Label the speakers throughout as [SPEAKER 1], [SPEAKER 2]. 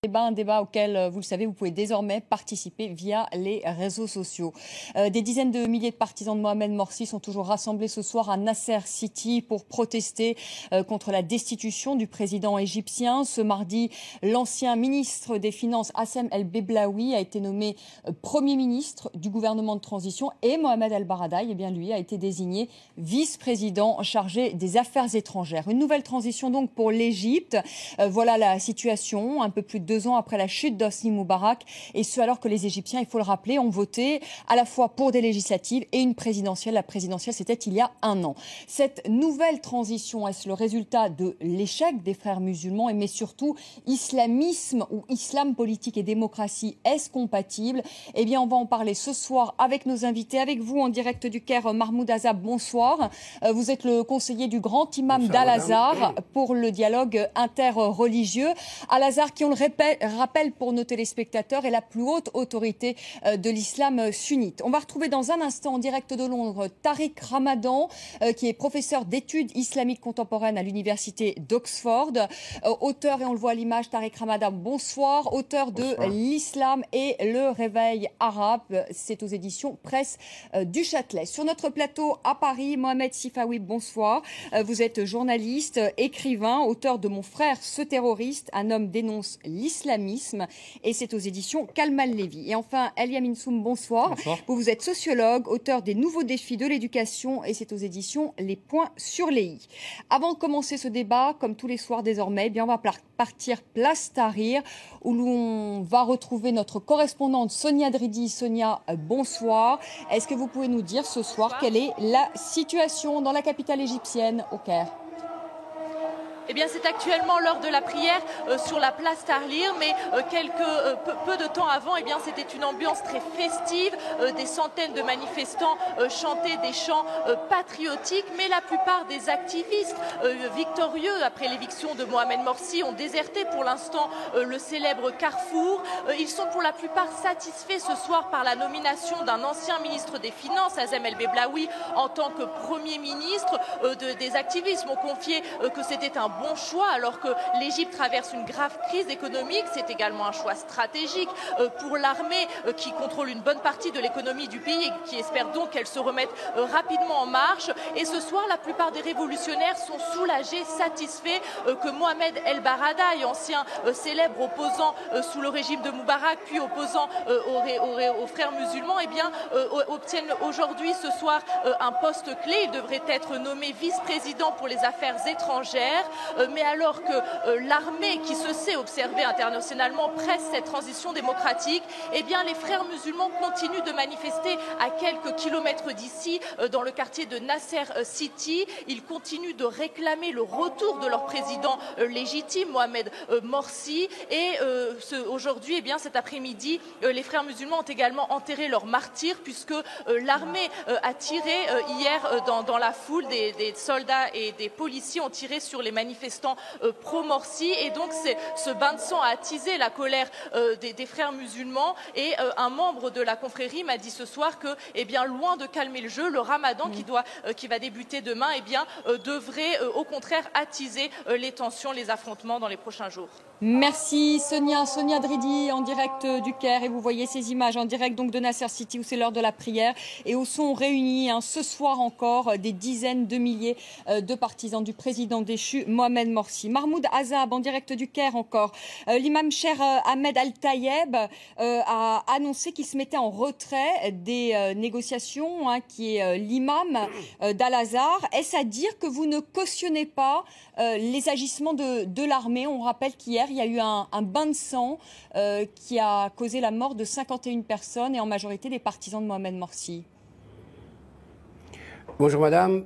[SPEAKER 1] Un débat auquel, vous le savez, vous pouvez désormais participer via les réseaux sociaux. Des dizaines de milliers de partisans de Mohamed Morsi sont toujours rassemblés ce soir à Nasser City pour protester contre la destitution du président égyptien. Ce mardi, l'ancien ministre des Finances, Hassem El-Beblaoui, a été nommé Premier ministre du gouvernement de transition et Mohamed El-Baradei, lui, a été désigné vice-président chargé des affaires étrangères. Une nouvelle transition donc pour l'Égypte. Voilà la situation, un peu plus de 2 ans après la chute d'Hosni Moubarak, et ce alors que les Égyptiens, il faut le rappeler, ont voté à la fois pour des législatives et une présidentielle. La présidentielle, c'était il y a 1 an. Cette nouvelle transition, est-ce le résultat de l'échec des frères musulmans, mais surtout islamisme ou islam politique et démocratie, est-ce compatible? Eh bien, on va en parler ce soir avec nos invités, avec vous en direct du Caire, Mahmoud Azab, bonsoir. Vous êtes le conseiller du grand imam d'Al-Azhar pour le dialogue interreligieux. Al-Azhar, qui, on le rappelle pour nos téléspectateurs, est la plus haute autorité de l'islam sunnite. On va retrouver dans un instant en direct de Londres Tariq Ramadan, qui est professeur d'études islamiques contemporaines à l'université d'Oxford. Auteur, et on le voit à l'image, Tariq Ramadan, bonsoir. Auteur de L'islam et le réveil arabe. C'est aux éditions Presse du Châtelet. Sur notre plateau à Paris, Mohamed Sifawi, bonsoir. Vous êtes journaliste, écrivain, auteur de Mon frère, ce terroriste, un homme dénonce l'islamisme, et c'est aux éditions Kalman Levy. Et enfin, Elia Minsoum, bonsoir. Bonsoir. Vous êtes sociologue, auteur des Nouveaux défis de l'éducation, et c'est aux éditions Les Points sur les i. Avant de commencer ce débat, comme tous les soirs désormais, on va partir place Tahrir, où l'on va retrouver notre correspondante Sonia Dridi. Sonia, bonsoir. Est-ce que vous pouvez nous dire ce soir quelle est la situation dans la capitale égyptienne, au Caire?
[SPEAKER 2] Eh bien, c'est actuellement l'heure de la prière sur la place Tahrir, mais peu de temps avant, eh bien, c'était une ambiance très festive. Des centaines de manifestants chantaient des chants patriotiques, mais la plupart des activistes victorieux après l'éviction de Mohamed Morsi ont déserté pour l'instant le célèbre Carrefour. Ils sont pour la plupart satisfaits ce soir par la nomination d'un ancien ministre des Finances, Hassem El-Beblaoui, en tant que Premier ministre. Des activistes m'ont confié que c'était un bon choix alors que l'Égypte traverse une grave crise économique. C'est également un choix stratégique pour l'armée qui contrôle une bonne partie de l'économie du pays et qui espère donc qu'elle se remette rapidement en marche. Et ce soir, la plupart des révolutionnaires sont soulagés, satisfaits que Mohamed El-Baradei, ancien célèbre opposant sous le régime de Moubarak, puis opposant aux frères musulmans, obtiennent aujourd'hui, ce soir, un poste clé. Il devrait être nommé vice-président pour les affaires étrangères. Mais alors que l'armée, qui se sait observée internationalement, presse cette transition démocratique, eh bien les frères musulmans continuent de manifester à quelques kilomètres d'ici, dans le quartier de Nasser City. Ils continuent de réclamer le retour de leur président légitime, Mohamed Morsi. Et aujourd'hui, eh bien cet après-midi, les frères musulmans ont également enterré leurs martyrs, puisque l'armée a tiré hier dans la foule. Des soldats et des policiers ont tiré sur les manifestants pro-Morsi, et donc ce bain de sang a attisé la colère des frères musulmans. Et un membre de la confrérie m'a dit ce soir que, eh bien, loin de calmer le jeu, le Ramadan qui va débuter demain, eh bien, devrait au contraire attiser les tensions, les affrontements dans les prochains jours.
[SPEAKER 1] Merci Sonia. Sonia Dridi en direct du Caire, et vous voyez ces images en direct donc de Nasser City, où c'est l'heure de la prière et où sont réunis ce soir encore des dizaines de milliers de partisans du président déchu Mohamed Morsi. Mahmoud Azab en direct du Caire encore. L'imam Cher Ahmed Al-Tayeb a annoncé qu'il se mettait en retrait des négociations, qui est l'imam d'Al-Azhar. Est-ce à dire que vous ne cautionnez pas les agissements de l'armée? On rappelle qu'hier, il y a eu un bain de sang qui a causé la mort de 51 personnes, et en majorité des partisans de Mohamed Morsi.
[SPEAKER 3] Bonjour madame.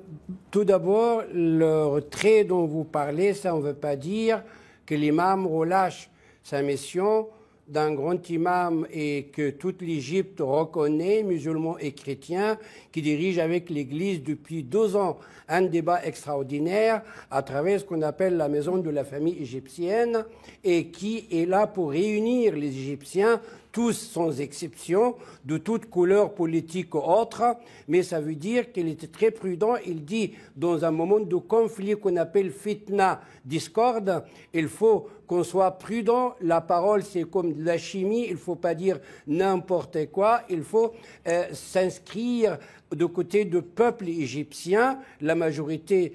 [SPEAKER 3] Tout d'abord, le retrait dont vous parlez, ça ne veut pas dire que l'imam relâche sa mission d'un grand imam et que toute l'Égypte reconnaît, musulmans et chrétiens, qui dirige avec l'Église depuis 2 ans un débat extraordinaire à travers ce qu'on appelle la maison de la famille égyptienne, et qui est là pour réunir les Égyptiens tous sans exception, de toute couleur politique ou autre, mais ça veut dire qu'il était très prudent. Il dit, dans un moment de conflit qu'on appelle fitna, discorde, il faut qu'on soit prudent. La parole, c'est comme de la chimie, il ne faut pas dire n'importe quoi, il faut s'inscrire du côté du peuple égyptien, la majorité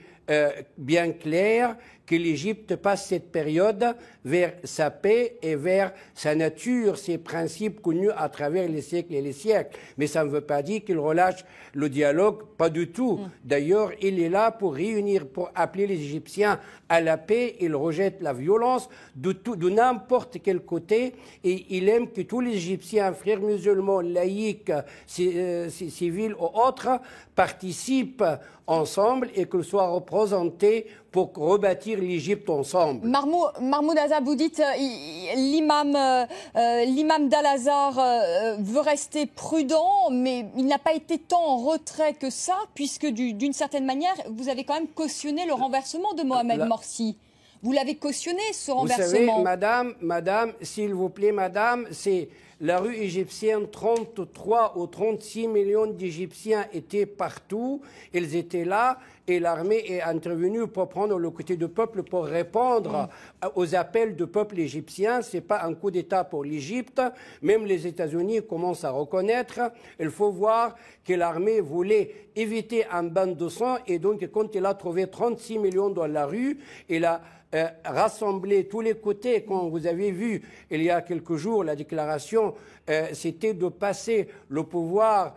[SPEAKER 3] bien claire, que l'Égypte passe cette période vers sa paix et vers sa nature, ses principes connus à travers les siècles et les siècles. Mais ça ne veut pas dire qu'il relâche le dialogue, pas du tout. D'ailleurs, il est là pour réunir, pour appeler les Égyptiens à la paix. Il rejette la violence de n'importe quel côté et il aime que tous les Égyptiens, frères musulmans, laïcs, civils ou autres, participent ensemble et qu'ils soient représentés pour rebâtir l'Égypte ensemble.
[SPEAKER 1] Mahmoud Azab, vous dites l'imam d'Al-Azhar veut rester prudent, mais il n'a pas été tant en retrait que ça, puisque d'une certaine manière, vous avez quand même cautionné le renversement de Mohamed Morsi. Vous l'avez cautionné, ce renversement.
[SPEAKER 3] Vous savez, madame, s'il vous plaît, madame, c'est la rue égyptienne, 33 ou 36 millions d'Égyptiens étaient partout, ils étaient là, et l'armée est intervenue pour prendre le côté du peuple, pour répondre aux appels du peuple égyptien. Ce n'est pas un coup d'État pour l'Égypte, même les États-Unis commencent à reconnaître. Il faut voir que l'armée voulait éviter un bain de sang, et donc quand il a trouvé 36 millions dans la rue, il a rassembler tous les côtés. Quand vous avez vu il y a quelques jours la déclaration, c'était de passer le pouvoir,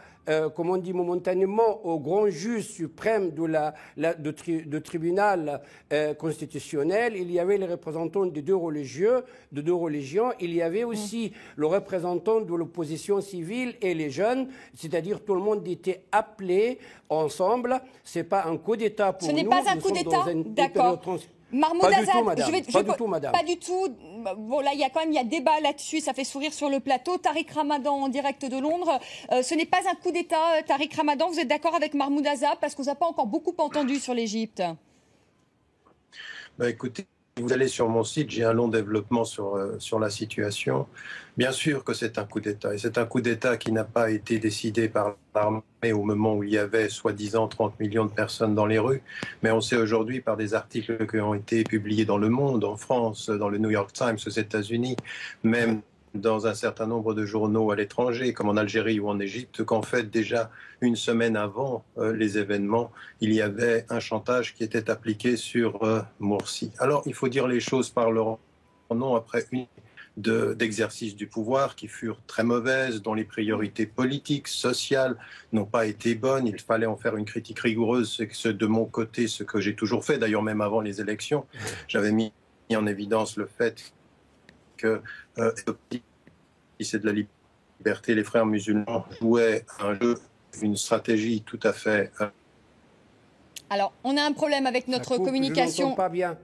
[SPEAKER 3] comme on dit momentanément, au grand juge suprême de tribunal constitutionnel. Il y avait les représentants de deux religions. Il y avait aussi le représentant de l'opposition civile et les jeunes, c'est-à-dire tout le monde était appelé ensemble. C'est pas un coup d'État pour nous.
[SPEAKER 1] Ce n'est pas un coup d'État, d'accord. Mahmoud Azab, pas du tout. Bon, là, il y a débat là-dessus, ça fait sourire sur le plateau. Tariq Ramadan en direct de Londres. Ce n'est pas un coup d'État, Tariq Ramadan. Vous êtes d'accord avec Mahmoud Azab, parce qu'on n'a pas encore beaucoup entendu sur l'Égypte.
[SPEAKER 4] Écoutez, vous allez sur mon site, j'ai un long développement sur la situation. Bien sûr que c'est un coup d'État, et c'est un coup d'État qui n'a pas été décidé par l'armée au moment où il y avait soi-disant 30 millions de personnes dans les rues, mais on sait aujourd'hui par des articles qui ont été publiés dans Le Monde, en France, dans le New York Times aux États-Unis, même dans un certain nombre de journaux à l'étranger, comme en Algérie ou en Égypte, qu'en fait, déjà une semaine avant les événements, il y avait un chantage qui était appliqué sur Morsi. Alors, il faut dire les choses par leur nom après une d'exercice du pouvoir qui furent très mauvaises, dont les priorités politiques, sociales n'ont pas été bonnes. Il fallait en faire une critique rigoureuse. C'est de mon côté ce que j'ai toujours fait, d'ailleurs même avant les élections. J'avais mis en évidence le fait que c'est de la liberté, les frères musulmans jouaient un jeu, une stratégie tout à fait...
[SPEAKER 1] Alors, on a un problème avec notre communication.
[SPEAKER 3] Je n'entends pas bien.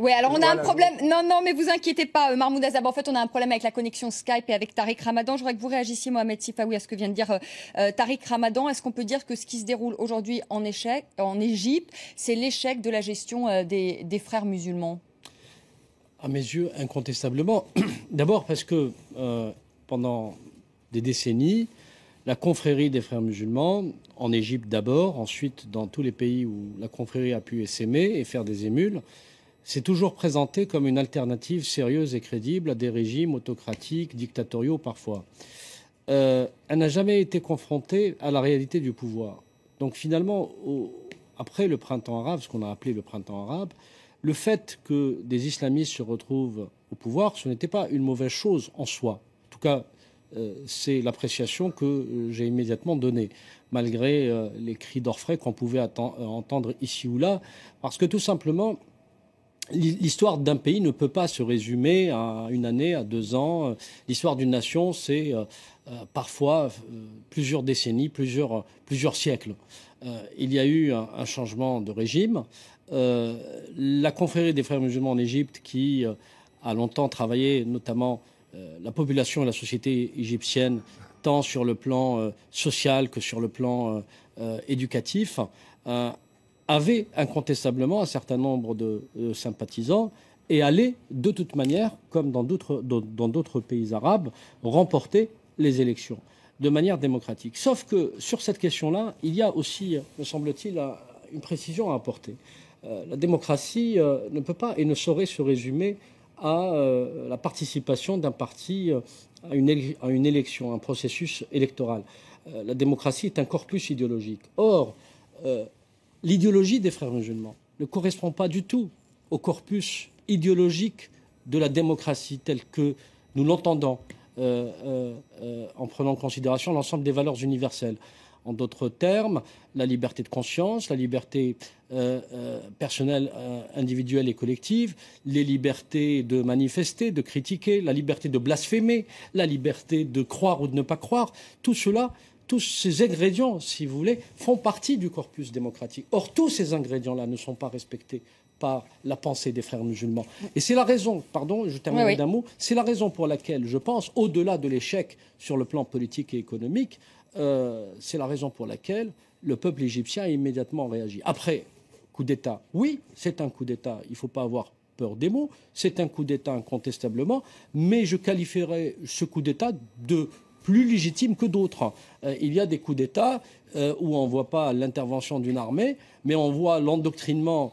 [SPEAKER 1] Oui, alors on a un problème. Non, mais vous inquiétez pas, Mahmoud Azab. En fait, on a un problème avec la connexion Skype et avec Tariq Ramadan. Je voudrais que vous réagissiez, Mohamed Sifawi, à ce que vient de dire Tariq Ramadan. Est-ce qu'on peut dire que ce qui se déroule aujourd'hui en Égypte, c'est l'échec de la gestion des frères musulmans?
[SPEAKER 5] À mes yeux, incontestablement. D'abord parce que pendant des décennies, la confrérie des frères musulmans, en Égypte d'abord, ensuite dans tous les pays où la confrérie a pu s'aimer et faire des émules, s'est toujours présentée comme une alternative sérieuse et crédible à des régimes autocratiques, dictatoriaux parfois. Elle n'a jamais été confrontée à la réalité du pouvoir. Donc finalement, après le printemps arabe, ce qu'on a appelé le printemps arabe, le fait que des islamistes se retrouvent au pouvoir, ce n'était pas une mauvaise chose en soi. En tout cas, c'est l'appréciation que j'ai immédiatement donnée, malgré les cris d'orfraie qu'on pouvait entendre ici ou là, parce que tout simplement, l'histoire d'un pays ne peut pas se résumer à une année, à 2 ans. L'histoire d'une nation, c'est parfois plusieurs décennies, plusieurs siècles. Il y a eu un changement de régime. La confrérie des frères musulmans en Égypte, qui a longtemps travaillé, notamment la population et la société égyptienne, tant sur le plan social que sur le plan éducatif, avait incontestablement un certain nombre de sympathisants et allait, de toute manière, comme dans d'autres pays arabes, remporter les élections de manière démocratique. Sauf que sur cette question-là, il y a aussi, me semble-t-il, une précision à apporter. La démocratie ne peut pas et ne saurait se résumer à la participation d'un parti à une élection, à un processus électoral. La démocratie est un corpus idéologique. Or, l'idéologie des frères musulmans ne correspond pas du tout au corpus idéologique de la démocratie telle que nous l'entendons, en prenant en considération l'ensemble des valeurs universelles. En d'autres termes, la liberté de conscience, la liberté personnelle, individuelle et collective, les libertés de manifester, de critiquer, la liberté de blasphémer, la liberté de croire ou de ne pas croire, tout cela, tous ces ingrédients, si vous voulez, font partie du corpus démocratique. Or, tous ces ingrédients-là ne sont pas respectés par la pensée des frères musulmans. Et c'est la raison, pardon, je termine d'un mot, c'est la raison pour laquelle, je pense, au-delà de l'échec sur le plan politique et économique, c'est la raison pour laquelle le peuple égyptien a immédiatement réagi. Après, coup d'État, oui, c'est un coup d'État, il ne faut pas avoir peur des mots, c'est un coup d'État incontestablement, mais je qualifierais ce coup d'État de plus légitime que d'autres. Il y a des coups d'État où on ne voit pas l'intervention d'une armée, mais on voit l'endoctrinement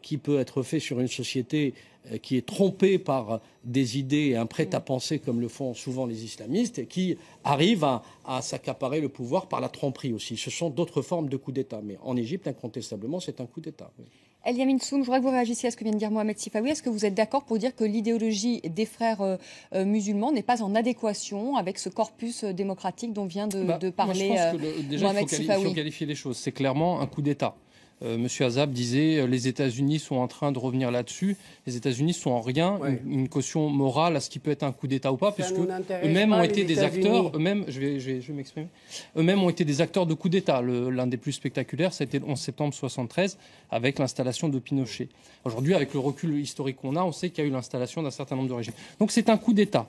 [SPEAKER 5] qui peut être fait sur une société qui est trompée par des idées et un prêt-à-penser comme le font souvent les islamistes et qui arrivent à s'accaparer le pouvoir par la tromperie aussi. Ce sont d'autres formes de coups d'État. Mais en Égypte, incontestablement, c'est un coup d'État. Oui.
[SPEAKER 1] El Yamin Soum, je voudrais que vous réagissiez à ce que vient de dire Mohamed Sifawi. Est-ce que vous êtes d'accord pour dire que l'idéologie des frères musulmans n'est pas en adéquation avec ce corpus démocratique dont vient de parler Mohamed Sifawi?
[SPEAKER 6] Il faut qualifier les choses. C'est clairement un coup d'État. Monsieur Azab disait les États-Unis sont en train de revenir là-dessus. Les États-Unis sont en rien une caution morale à ce qui peut être un coup d'État ou pas, puisque eux-mêmes ont été des acteurs. Eux-mêmes, je vais m'exprimer. Eux-mêmes ont été des acteurs de coup d'État. L'un des plus spectaculaires, c'était le 11 septembre 1973 avec l'installation de Pinochet. Aujourd'hui, avec le recul historique qu'on a, on sait qu'il y a eu l'installation d'un certain nombre de régimes. Donc c'est un coup d'État.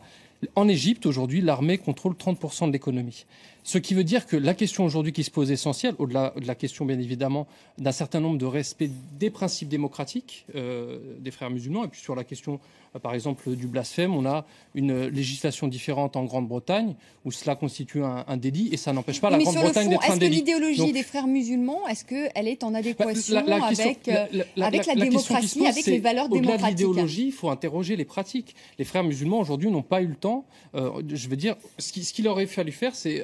[SPEAKER 6] En Égypte, aujourd'hui, l'armée contrôle 30% de l'économie. Ce qui veut dire que la question aujourd'hui qui se pose essentielle, au-delà de la question bien évidemment d'un certain nombre de respect des principes démocratiques des frères musulmans, et puis sur la question par exemple du blasphème, on a une législation différente en Grande-Bretagne où cela constitue un délit et ça n'empêche pas la Grande-Bretagne d'être un délit.
[SPEAKER 1] Est-ce que l'idéologie des frères musulmans, est-ce qu'elle est en adéquation avec la démocratie, avec les valeurs démocratiques?
[SPEAKER 6] Au-delà de l'idéologie, il faut interroger les pratiques. Les frères musulmans aujourd'hui n'ont pas eu le temps. Je veux dire, ce qu'il aurait fallu faire, c'est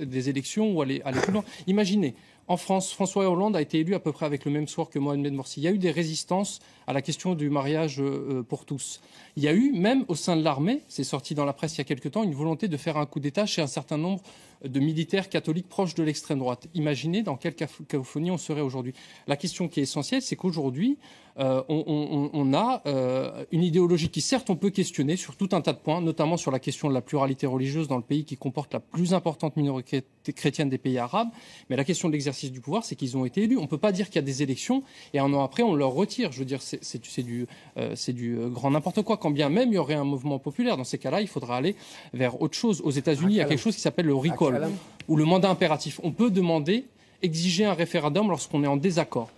[SPEAKER 6] des élections ou aller plus loin. Imaginez, en France, François Hollande a été élu à peu près avec le même score que Mohamed Morsi. Il y a eu des résistances à la question du mariage pour tous. Il y a eu, même au sein de l'armée, c'est sorti dans la presse il y a quelque temps, une volonté de faire un coup d'État chez un certain nombre de militaires catholiques proches de l'extrême droite. Imaginez dans quelle cacophonie on serait aujourd'hui. La question qui est essentielle, c'est qu'aujourd'hui, on a une idéologie qui, certes, on peut questionner sur tout un tas de points, notamment sur la question de la pluralité religieuse dans le pays qui comporte la plus importante minorité chrétienne des pays arabes. Mais la question de l'exercice du pouvoir, c'est qu'ils ont été élus. On ne peut pas dire qu'il y a des élections et un an après, on leur retire. Je veux dire, c'est du grand n'importe quoi. Quand bien même il y aurait un mouvement populaire, dans ces cas-là, il faudra aller vers autre chose. Aux États-Unis, il y a quelque chose qui s'appelle le recall, ou le mandat impératif. On peut exiger un référendum lorsqu'on est en désaccord.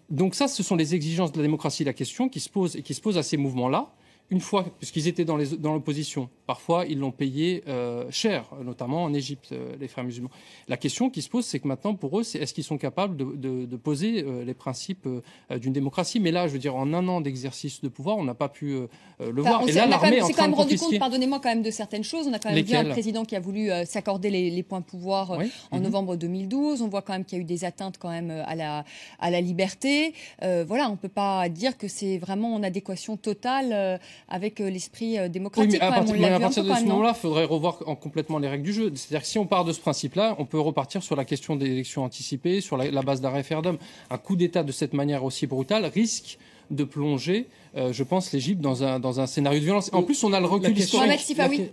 [SPEAKER 6] Donc ça, ce sont les exigences de la démocratie, la question qui se pose et qui se pose à ces mouvements-là. Une fois, puisqu'ils étaient dans l'opposition, parfois ils l'ont payé cher, notamment en Égypte, les frères musulmans. La question qui se pose, c'est que maintenant, pour eux, c'est est-ce qu'ils sont capables de poser les principes d'une démocratie? Mais là, je veux dire, en un an d'exercice de pouvoir, on n'a pas pu le voir. Et là, l'armée est en train de confisquer. On s'est quand même rendu compte,
[SPEAKER 1] pardonnez-moi, quand même de certaines choses. On a quand même vu un président qui a voulu s'accorder les points pouvoir en novembre 2012. On voit quand même qu'il y a eu des atteintes quand même à la liberté. Voilà, on ne peut pas dire que c'est vraiment en adéquation totale avec l'esprit démocratique.
[SPEAKER 6] Oui, mais à partir de ce moment-là, il faudrait revoir complètement les règles du jeu. C'est-à-dire que si on part de ce principe-là, on peut repartir sur la question des élections anticipées, sur la base d'un référendum. Un coup d'État de cette manière aussi brutale risque de plonger, je pense, l'Égypte dans un scénario de violence. En plus, on a le recul historique.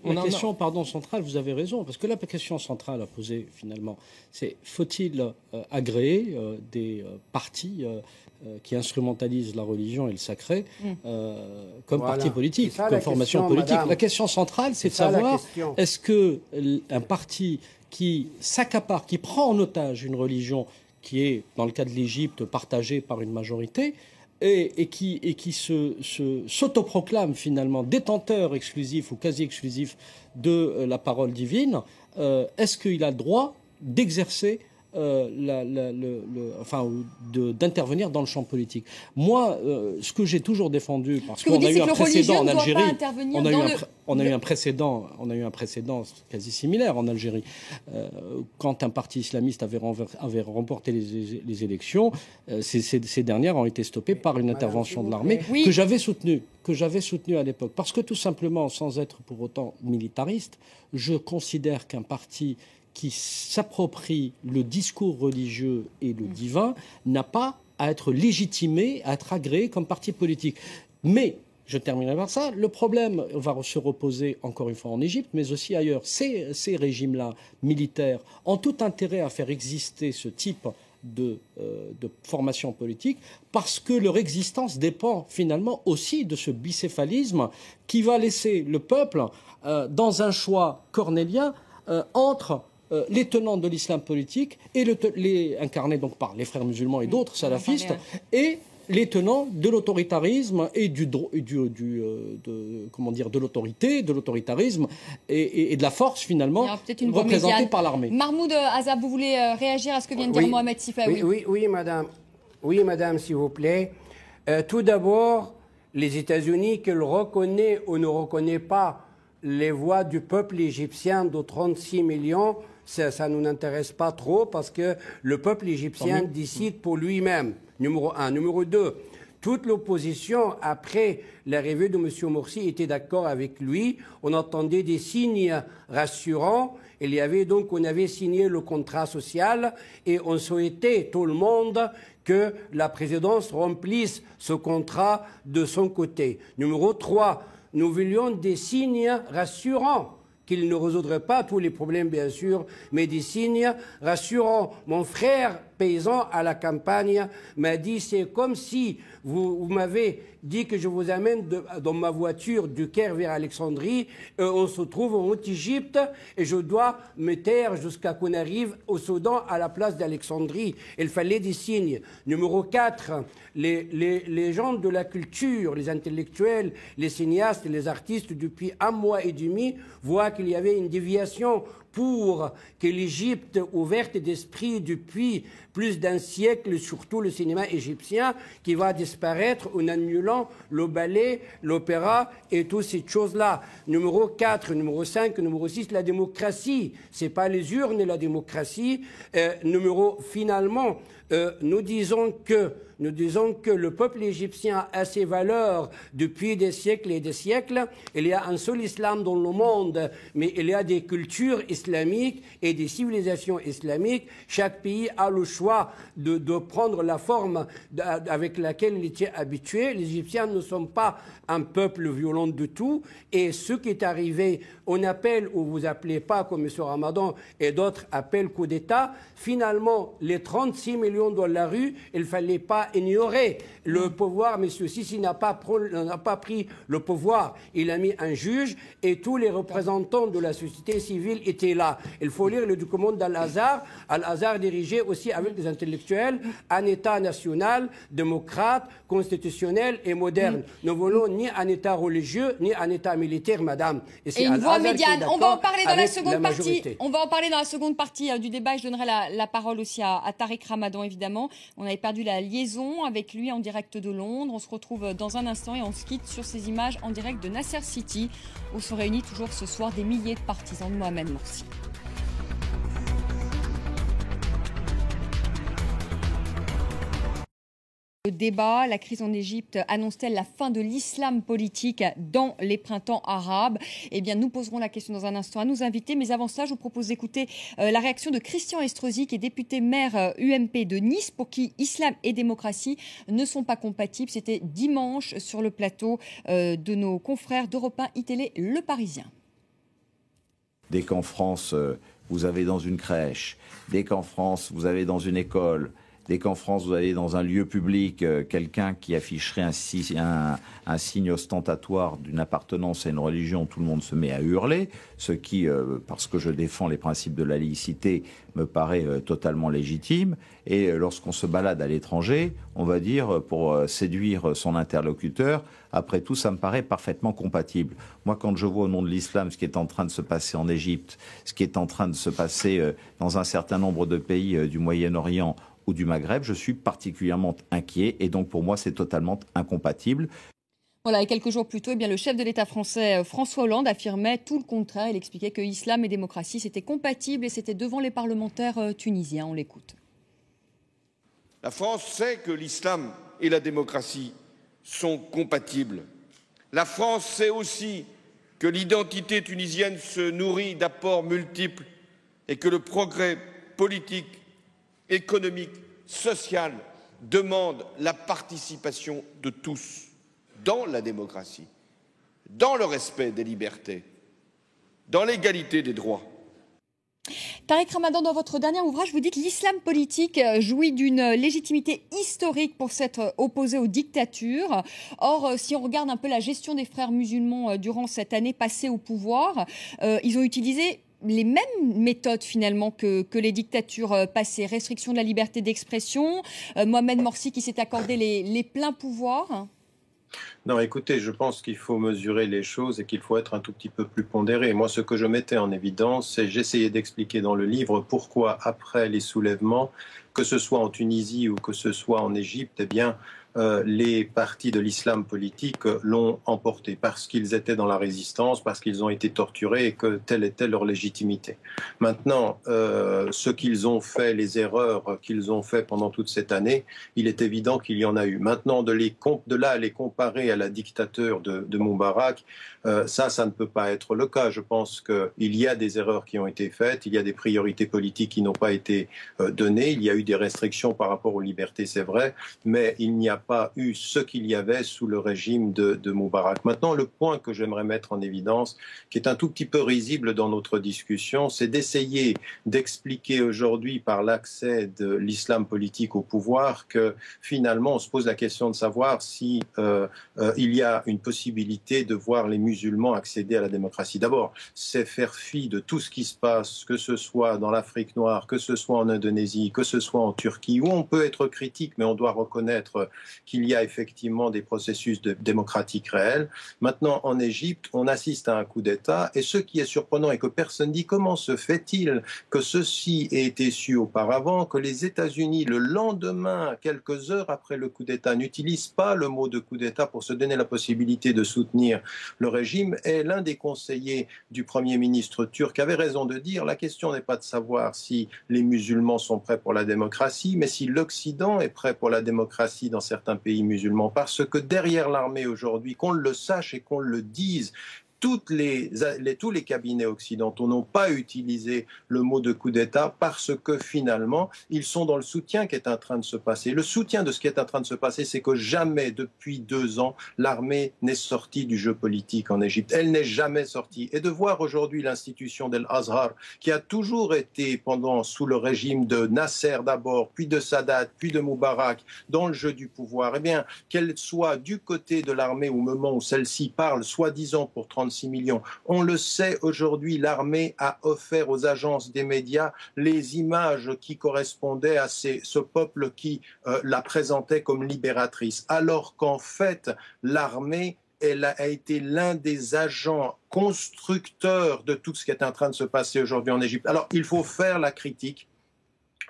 [SPEAKER 5] La question centrale, vous avez raison, parce que la question centrale à poser, finalement, c'est faut-il agréer des partis qui instrumentalisent la religion et le sacré comme parti politique, comme formation politique. La question centrale, c'est de savoir est-ce qu'un parti qui s'accapare, qui prend en otage une religion qui est, dans le cas de l'Égypte, partagée par une majorité, et qui s'autoproclame finalement détenteur exclusif ou quasi exclusif de la parole divine, est-ce qu'il a le droit d'exercer d'intervenir dans le champ politique? Moi, ce que j'ai toujours défendu, parce qu'on a eu un précédent en Algérie, on a eu un précédent quasi similaire en Algérie, quand un parti islamiste avait remporté les élections, ces dernières ont été stoppées par une intervention de l'armée que j'avais soutenue à l'époque, parce que tout simplement, sans être pour autant militariste, je considère qu'un parti qui s'approprie le discours religieux et le divin n'a pas à être légitimé, à être agréé comme parti politique. Mais, je terminerai par ça, le problème va se reposer encore une fois en Égypte, mais aussi ailleurs. Ces régimes-là, militaires, ont tout intérêt à faire exister ce type de formation politique, parce que leur existence dépend finalement aussi de ce bicéphalisme qui va laisser le peuple dans un choix cornélien entre les tenants de l'islam politique et incarnés donc par les frères musulmans et d'autres salafistes, et les tenants de l'autoritarisme et de l'autorité, de l'autoritarisme et de la force finalement représentée par l'armée.
[SPEAKER 1] Mahmoud Azab, vous voulez réagir à ce que vient de dire Mohamed Sifaoui?
[SPEAKER 3] Oui, madame. Oui, madame, s'il vous plaît. Tout d'abord, les États-Unis, qu'ils reconnaissent ou ne reconnaissent pas les voix du peuple égyptien de 36 millions, ça ne nous intéresse pas trop, parce que le peuple égyptien décide pour lui-même, numéro 1. Numéro 2, toute l'opposition, après l'arrivée de M. Morsi, était d'accord avec lui. On entendait des signes rassurants. On avait signé le contrat social et on souhaitait, tout le monde, que la présidence remplisse ce contrat de son côté. Numéro 3, nous voulions des signes rassurants, qu'il ne résoudrait pas tous les problèmes, bien sûr, mais des signes rassurants. Mon frère paysan à la campagne m'a dit, c'est comme si vous m'avez dit que je vous amène dans ma voiture du Caire vers Alexandrie, on se trouve en Haute-Égypte et je dois me taire jusqu'à qu'on arrive au Soudan à la place d'Alexandrie. Il fallait des signes. Numéro 4, les gens de la culture, les intellectuels, les cinéastes, les artistes, depuis 1 mois et demi, voient qu'il y avait une déviation pour que l'Égypte, ouverte d'esprit depuis plus d'1 siècle, surtout le cinéma égyptien, qui va disparaître en annulant le ballet, l'opéra et toutes ces choses-là. Numéro 4, numéro 5, numéro 6, la démocratie. Ce n'est pas les urnes, la démocratie. Finalement, nous disons que le peuple égyptien a ses valeurs depuis des siècles et des siècles. Il y a un seul islam dans le monde, mais il y a des cultures islamiques et des civilisations islamiques. Chaque pays a le choix de prendre la forme avec laquelle il était habitué. Les Égyptiens ne sont pas un peuple violent du tout. Et ce qui est arrivé, on appelle, ou vous appelez pas, comme M. Ramadan et d'autres appellent coup d'État. Finalement, les 36 millions dans la rue, il ne fallait pas ignorer le pouvoir. M. Sisi n'a pas pris le pouvoir. Il a mis un juge et tous les représentants de la société civile étaient là. Il faut lire le document d'Al-Azhar. Al-Azhar dirigeait aussi avec des intellectuels un État national, démocrate, constitutionnel et moderne. Nous voulons ni un État religieux, ni un État militaire, madame.
[SPEAKER 1] Et une voix médiane. On va en parler dans la seconde partie. On va en parler dans la seconde partie du débat. Je donnerai la parole aussi à Tariq Ramadan, évidemment. On avait perdu la liaison avec lui en direct de Londres. On se retrouve dans un instant et on se quitte sur ces images en direct de Nasser City, où sont réunis toujours ce soir des milliers de partisans de Mohamed Morsi. Le débat, la crise en Égypte annonce-t-elle la fin de l'islam politique dans les printemps arabes? Eh bien, nous poserons la question dans un instant à nos invités. Mais avant cela, je vous propose d'écouter la réaction de Christian Estrosi, qui est député maire UMP de Nice, pour qui islam et démocratie ne sont pas compatibles. C'était dimanche sur le plateau de nos confrères d'Europe 1 iTélé Le Parisien.
[SPEAKER 7] Dès qu'en France, vous avez dans une crèche, dès qu'en France, vous avez dans une école Dès qu'en France, vous allez dans un lieu public, quelqu'un qui afficherait un signe ostentatoire d'une appartenance à une religion, tout le monde se met à hurler, ce qui, parce que je défends les principes de la laïcité, me paraît totalement légitime. Et lorsqu'on se balade à l'étranger, on va dire, pour séduire son interlocuteur, après tout, ça me paraît parfaitement compatible. Moi, quand je vois au nom de l'islam ce qui est en train de se passer en Égypte, ce qui est en train de se passer dans un certain nombre de pays du Moyen-Orient ou du Maghreb, je suis particulièrement inquiet et donc pour moi, c'est totalement incompatible.
[SPEAKER 1] Voilà, et quelques jours plus tôt, eh bien, le chef de l'État français, François Hollande, affirmait tout le contraire. Il expliquait que islam et démocratie, c'était compatible et c'était devant les parlementaires tunisiens. On l'écoute.
[SPEAKER 8] La France sait que l'islam et la démocratie sont compatibles. La France sait aussi que l'identité tunisienne se nourrit d'apports multiples et que le progrès politique, économique, social demande la participation de tous dans la démocratie, dans le respect des libertés, dans l'égalité des droits.
[SPEAKER 1] Tariq Ramadan, dans votre dernier ouvrage, vous dites que l'islam politique jouit d'une légitimité historique pour s'être opposé aux dictatures. Or, si on regarde un peu la gestion des frères musulmans durant cette année passée au pouvoir, ils ont utilisé les mêmes méthodes finalement que les dictatures passées. Restriction de la liberté d'expression, Mohamed Morsi qui s'est accordé les pleins pouvoirs.
[SPEAKER 4] Non, écoutez, je pense qu'il faut mesurer les choses et qu'il faut être un tout petit peu plus pondéré. Moi, ce que je mettais en évidence, c'est j'essayais d'expliquer dans le livre pourquoi, après les soulèvements, que ce soit en Tunisie ou que ce soit en Égypte, eh bien, les partis de l'islam politique l'ont emporté parce qu'ils étaient dans la résistance, parce qu'ils ont été torturés et que telle était leur légitimité. Maintenant, ce qu'ils ont fait, les erreurs qu'ils ont fait pendant toute cette année, il est évident qu'il y en a eu. Maintenant, de là à les comparer à la dictature de Moubarak, ça ne peut pas être le cas. Je pense qu'il y a des erreurs qui ont été faites, il y a des priorités politiques qui n'ont pas été données, il y a eu des restrictions par rapport aux libertés, c'est vrai, mais il n'y a pas eu ce qu'il y avait sous le régime de Moubarak. Maintenant, le point que j'aimerais mettre en évidence, qui est un tout petit peu risible dans notre discussion, c'est d'essayer d'expliquer aujourd'hui par l'accès de l'islam politique au pouvoir que finalement on se pose la question de savoir si il y a une possibilité de voir les musulmans accéder à la démocratie. D'abord, c'est faire fi de tout ce qui se passe, que ce soit dans l'Afrique noire, que ce soit en Indonésie, que ce soit en Turquie, où on peut être critique, mais on doit reconnaître qu'il y a effectivement des processus démocratiques réels. Maintenant, en Égypte, on assiste à un coup d'État, et ce qui est surprenant et que personne dit, comment se fait-il que ceci ait été su auparavant, que les États-Unis, le lendemain, quelques heures après le coup d'État, n'utilisent pas le mot de coup d'État pour se donner la possibilité de soutenir le régime. Et l'un des conseillers du Premier ministre turc avait raison de dire, la question n'est pas de savoir si les musulmans sont prêts pour la démocratie, mais si l'Occident est prêt pour la démocratie dans certains pays musulmans, parce que derrière l'armée aujourd'hui, qu'on le sache et qu'on le dise, tous les cabinets occidentaux n'ont pas utilisé le mot de coup d'État parce que finalement, ils sont dans le soutien qui est en train de se passer. Le soutien de ce qui est en train de se passer, c'est que jamais depuis 2 ans, l'armée n'est sortie du jeu politique en Égypte. Elle n'est jamais sortie. Et de voir aujourd'hui l'institution d'Al-Azhar, qui a toujours été sous le régime de Nasser d'abord, puis de Sadat, puis de Moubarak, dans le jeu du pouvoir, eh bien, qu'elle soit du côté de l'armée au moment où celle-ci parle, soi-disant pour 36 millions. On le sait aujourd'hui, l'armée a offert aux agences des médias les images qui correspondaient à ce peuple qui la présentait comme libératrice, alors qu'en fait, l'armée elle a été l'un des agents constructeurs de tout ce qui est en train de se passer aujourd'hui en Égypte. Alors, il faut faire la critique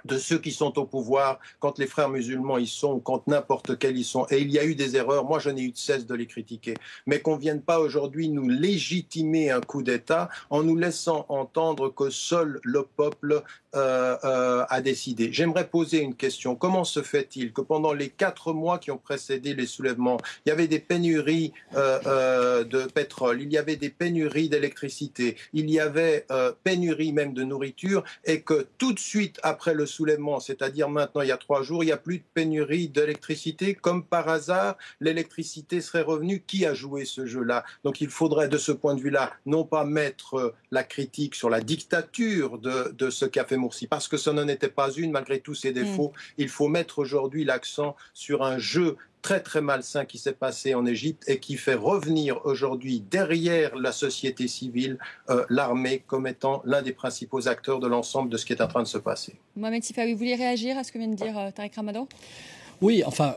[SPEAKER 4] de ceux qui sont au pouvoir, quand les frères musulmans y sont, ou quand n'importe quels y sont. Et il y a eu des erreurs, moi je n'ai eu de cesse de les critiquer. Mais qu'on ne vienne pas aujourd'hui nous légitimer un coup d'État en nous laissant entendre que seul le peuple a décidé. J'aimerais poser une question. Comment se fait-il que pendant les 4 mois qui ont précédé les soulèvements, il y avait des pénuries de pétrole, il y avait des pénuries d'électricité, il y avait pénurie même de nourriture, et que tout de suite après le soulèvement, c'est-à-dire maintenant, il y a 3 jours, il n'y a plus de pénurie d'électricité. Comme par hasard, l'électricité serait revenue. Qui a joué ce jeu-là? Donc il faudrait, de ce point de vue-là, non pas mettre la critique sur la dictature de ce qu'a fait Morsi, parce que ça n'en était pas une, malgré tous ses défauts. Il faut mettre aujourd'hui l'accent sur un jeu très très malsain qui s'est passé en Égypte et qui fait revenir aujourd'hui derrière la société civile l'armée comme étant l'un des principaux acteurs de l'ensemble de ce qui est en train de se passer.
[SPEAKER 1] Mohamed Sifawi, vous voulez réagir à ce que vient de dire Tariq Ramadan?
[SPEAKER 5] Oui, enfin,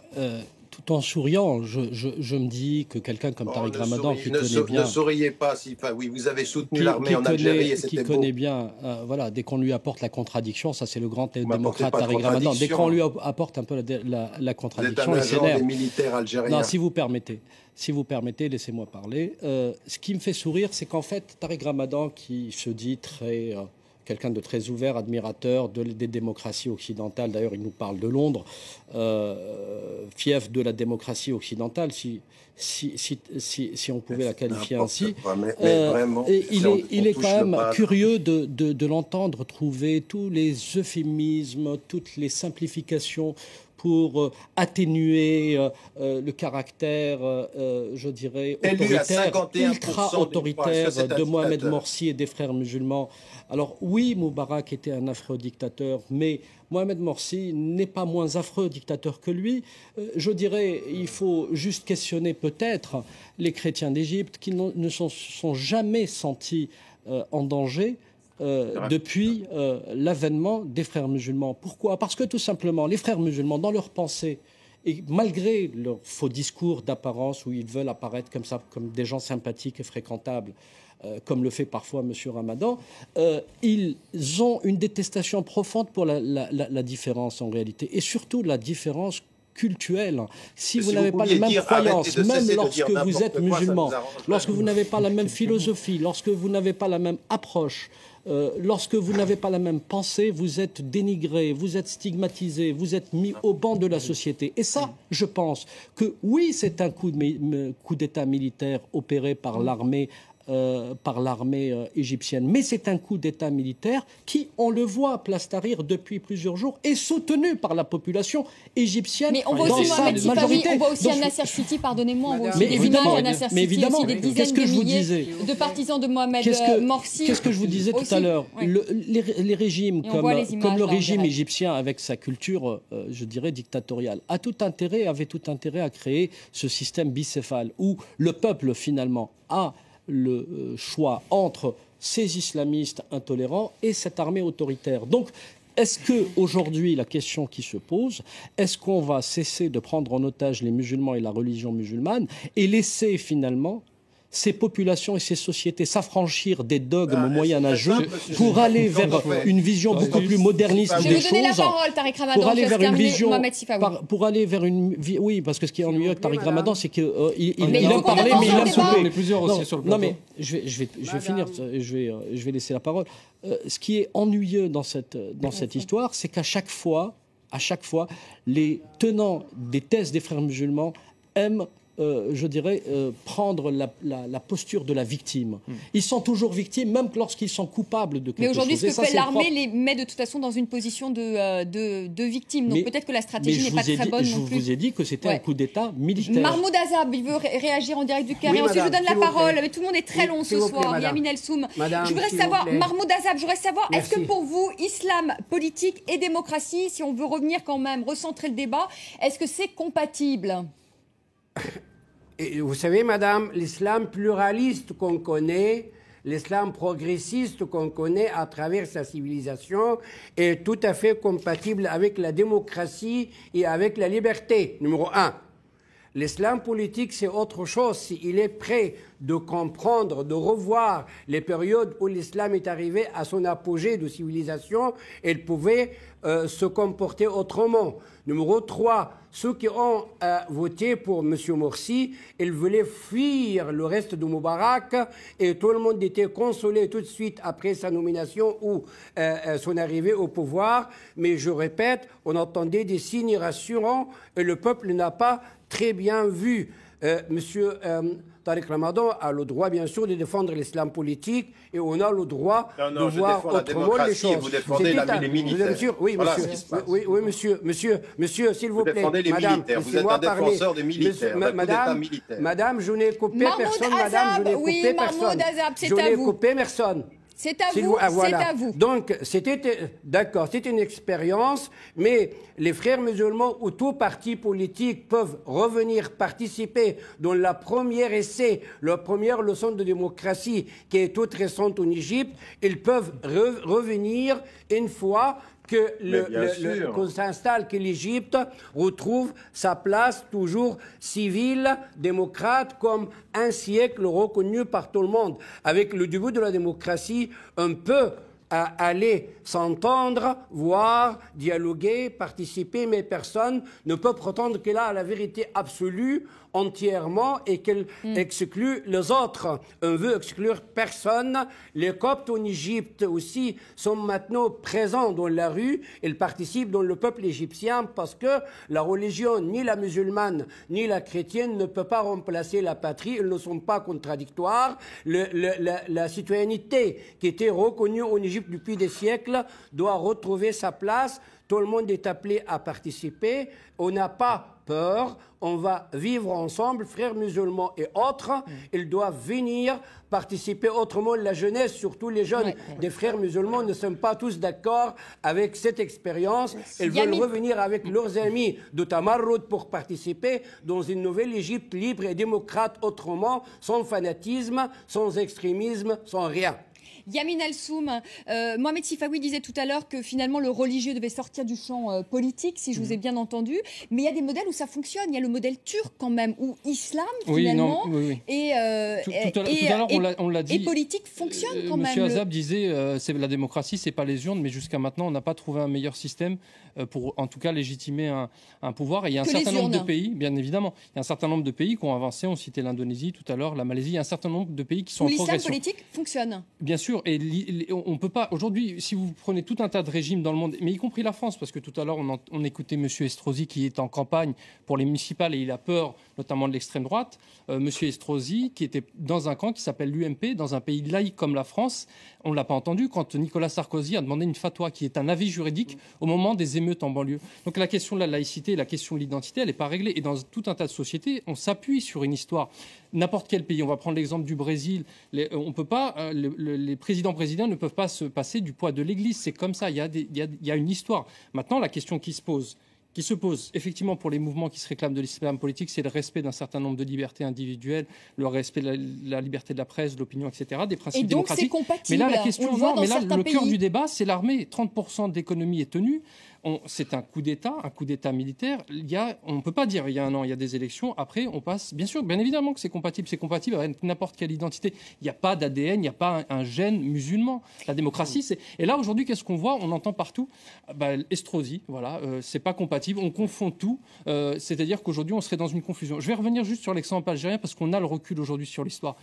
[SPEAKER 5] tout en souriant, je me dis que quelqu'un comme Tariq Ramadan, qui connaît bien...
[SPEAKER 4] Ne souriez pas, oui, vous avez soutenu l'armée en Algérie et c'était beau.
[SPEAKER 5] Qui connaît bien, voilà, dès qu'on lui apporte la contradiction, ça c'est le grand démocrate Tariq Ramadan, dès qu'on lui apporte un peu la contradiction, il s'énerve.
[SPEAKER 4] Des militaires algériens.
[SPEAKER 5] Non, si vous permettez, laissez-moi parler. Ce qui me fait sourire, c'est qu'en fait, Tariq Ramadan, qui se dit très... quelqu'un de très ouvert, admirateur des démocraties occidentales. D'ailleurs, il nous parle de Londres, fief de la démocratie occidentale, si on pouvait la qualifier ainsi. Il est quand même curieux de l'entendre trouver tous les euphémismes, toutes les simplifications pour atténuer le caractère, je dirais, autoritaire, ultra-autoritaire de Mohamed Morsi et des frères musulmans. Alors oui, Moubarak était un affreux dictateur, mais Mohamed Morsi n'est pas moins affreux dictateur que lui. Je dirais, il faut juste questionner peut-être les chrétiens d'Égypte qui ne se sont jamais sentis en danger depuis l'avènement des frères musulmans. Pourquoi? Parce que tout simplement, les frères musulmans, dans leur pensée, et malgré leur faux discours d'apparence où ils veulent apparaître comme ça, comme des gens sympathiques et fréquentables, comme le fait parfois M. Ramadan, ils ont une détestation profonde pour la différence en réalité, et surtout la différence culturelle. Si vous n'avez pas les mêmes croyances, même lorsque vous êtes musulman, lorsque vous n'avez pas la même philosophie, lorsque vous n'avez pas la même approche, lorsque vous n'avez pas la même pensée, vous êtes dénigré, vous êtes stigmatisé, vous êtes mis au banc de la société. Et ça, je pense que oui, c'est un coup d'État militaire opéré par l'armée égyptienne. Mais c'est un coup d'État militaire qui, on le voit à Place Tahrir depuis plusieurs jours, est soutenu par la population égyptienne.
[SPEAKER 1] Mais on voit aussi Mohamed Sifawi, on voit aussi à Nasser City, pardonnez-moi, on voit aussi des images à Nasser City, aussi des dizaines de milliers de partisans de Mohamed Morsi.
[SPEAKER 5] Qu'est-ce que je vous disais tout à l'heure? Les régimes comme le régime égyptien, avec sa culture, je dirais, dictatoriale, avait tout intérêt à créer ce système bicéphale où le peuple, finalement, a le choix entre ces islamistes intolérants et cette armée autoritaire. Donc, est-ce qu'aujourd'hui, la question qui se pose, est-ce qu'on va cesser de prendre en otage les musulmans et la religion musulmane et laisser finalement ces populations et ces sociétés s'affranchir des dogmes moyenâgeux pour aller vers une vision beaucoup plus moderniste des choses.
[SPEAKER 1] Je vais vous donner la parole, Tariq Ramadan.
[SPEAKER 5] Pour aller vers une vision,
[SPEAKER 1] Mohamed Sifawi.
[SPEAKER 5] pour aller vers une oui, parce que ce qui est ennuyeux avec Tariq Ramadan, c'est qu'il aime parler, mais il aime souper.
[SPEAKER 6] On est plusieurs aussi sur le plateau.
[SPEAKER 5] Non, mais je vais finir. Je vais laisser la parole. Ce qui est ennuyeux dans cette histoire, c'est qu'à chaque fois, les tenants des thèses des frères musulmans aiment je dirais, prendre la posture de la victime. Ils sont toujours victimes, même lorsqu'ils sont coupables de quelque chose.
[SPEAKER 1] Mais aujourd'hui, ce que fait l'armée les met de toute façon dans une position de victime. Donc peut-être que la stratégie n'est pas très bonne non plus.
[SPEAKER 5] Je vous ai dit que c'était un coup d'État militaire.
[SPEAKER 1] Mahmoud Azab, il veut réagir en direct du carré. Ensuite, je vous donne la parole. Mais tout le monde est très long ce soir. Yamin El-Soum. Je voudrais savoir, Mahmoud Azab, je voudrais savoir, est-ce que pour vous, islam, politique et démocratie, si on veut revenir quand même, recentrer le débat, est-ce que c'est compatible ?
[SPEAKER 3] Et vous savez, madame, l'islam pluraliste qu'on connaît, l'islam progressiste qu'on connaît à travers sa civilisation est tout à fait compatible avec la démocratie et avec la liberté, numéro 1. L'islam politique, c'est autre chose. S'il est prêt de comprendre, de revoir les périodes où l'islam est arrivé à son apogée de civilisation, il pouvait se comporter autrement. Numéro 3, ceux qui ont voté pour M. Morsi, ils voulaient fuir le reste de Moubarak et tout le monde était consolé tout de suite après sa nomination ou son arrivée au pouvoir. Mais je répète, on entendait des signes rassurants et le peuple n'a pas très bien vu. Monsieur Tariq Ramadan a le droit, bien sûr, de défendre l'islam politique et on a le droit de voir autrement les choses.
[SPEAKER 4] Vous défendez les militaires.
[SPEAKER 3] Oui,
[SPEAKER 4] voilà
[SPEAKER 3] monsieur, oui, monsieur, s'il vous plaît.
[SPEAKER 4] Défendez les militaires. Vous êtes un défenseur des militaires.
[SPEAKER 3] Madame, je n'ai coupé personne. Madame, je n'ai coupé personne. Je n'ai coupé personne.
[SPEAKER 1] C'est à vous,
[SPEAKER 3] voilà.
[SPEAKER 1] C'est à vous.
[SPEAKER 3] Donc, d'accord, c'est une expérience, mais les frères musulmans ou tout parti politique peuvent revenir participer dans la première essai, la première leçon de démocratie qui est toute récente en Égypte. Ils peuvent revenir une fois qu'on s'installe, que l'Égypte retrouve sa place toujours civile, démocrate, comme un siècle reconnu par tout le monde. Avec le début de la démocratie, on peut aller s'entendre, voir, dialoguer, participer, mais personne ne peut prétendre qu'elle a la vérité absolue entièrement et qu'elle exclut les autres. On veut exclure personne. Les Coptes en Égypte aussi sont maintenant présents dans la rue. Ils participent dans le peuple égyptien parce que la religion, ni la musulmane, ni la chrétienne, ne peut pas remplacer la patrie. Ils ne sont pas contradictoires. La citoyenneté qui était reconnue en Égypte depuis des siècles doit retrouver sa place. Tout le monde est appelé à participer. On n'a pas peur. On va vivre ensemble, frères musulmans et autres. Ils doivent venir participer. Autrement, la jeunesse, surtout les jeunes des frères musulmans, ne sont pas tous d'accord avec cette expérience. Ils veulent revenir avec leurs amis de Tamarroud pour participer dans une nouvelle Égypte libre et démocrate, autrement, sans fanatisme, sans extrémisme, sans rien.
[SPEAKER 1] Yamin Alsoum, Mohamed Sifawi disait tout à l'heure que finalement le religieux devait sortir du champ politique, si je vous ai bien entendu. Mais il y a des modèles où ça fonctionne. Il y a le modèle turc quand même, où islam finalement et politique fonctionne quand même.
[SPEAKER 6] Monsieur Azab disait c'est la démocratie, c'est pas les urnes, mais jusqu'à maintenant on n'a pas trouvé un meilleur système pour en tout cas légitimer un pouvoir. Et il y a un certain nombre de pays, bien évidemment, il y a un certain nombre de pays qui ont avancé. On citait l'Indonésie tout à l'heure, la Malaisie. Il y a un certain nombre de pays qui sont en progression.
[SPEAKER 1] L'islam politique fonctionne.
[SPEAKER 6] Bien sûr. Et on peut pas aujourd'hui, si vous prenez tout un tas de régimes dans le monde, mais y compris la France, parce que tout à l'heure on écoutait Monsieur Estrosi qui est en campagne pour les municipales et il a peur notamment de l'extrême droite. Monsieur Estrosi qui était dans un camp qui s'appelle l'UMP, dans un pays laïque comme la France, on l'a pas entendu quand Nicolas Sarkozy a demandé une fatwa qui est un avis juridique au moment des émeutes en banlieue. Donc la question de la laïcité, la question de l'identité, elle n'est pas réglée. Et dans tout un tas de sociétés, on s'appuie sur une histoire. N'importe quel pays, on va prendre l'exemple du Brésil. On peut pas, les présidents ne peuvent pas se passer du poids de l'Église. C'est comme ça. Il y a une histoire. Maintenant, la question qui se pose effectivement pour les mouvements qui se réclament de l'islam politique, c'est le respect d'un certain nombre de libertés individuelles, le respect de la liberté de la presse, de l'opinion, etc., des principes démocratiques.
[SPEAKER 1] Et donc c'est compatible.
[SPEAKER 6] Mais là, la question, le cœur du débat, c'est l'armée. 30% de l'économie est tenue. C'est un coup d'État militaire. On ne peut pas dire il y a un an, il y a des élections. Après, on passe. Bien sûr, bien évidemment que c'est compatible. C'est compatible avec n'importe quelle identité. Il n'y a pas d'ADN, il n'y a pas un gène musulman. La démocratie, c'est. Et là, aujourd'hui, qu'est-ce qu'on voit? On entend partout. Estrosi, voilà, c'est pas compatible. On confond tout. C'est-à-dire qu'aujourd'hui, on serait dans une confusion. Je vais revenir juste sur l'exemple algérien parce qu'on a le recul aujourd'hui sur l'histoire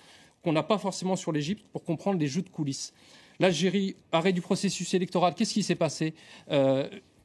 [SPEAKER 6] qu'on n'a pas forcément sur l'Égypte pour comprendre les jeux de coulisses. L'Algérie, arrêt du processus électoral. Qu'est-ce qui s'est passé?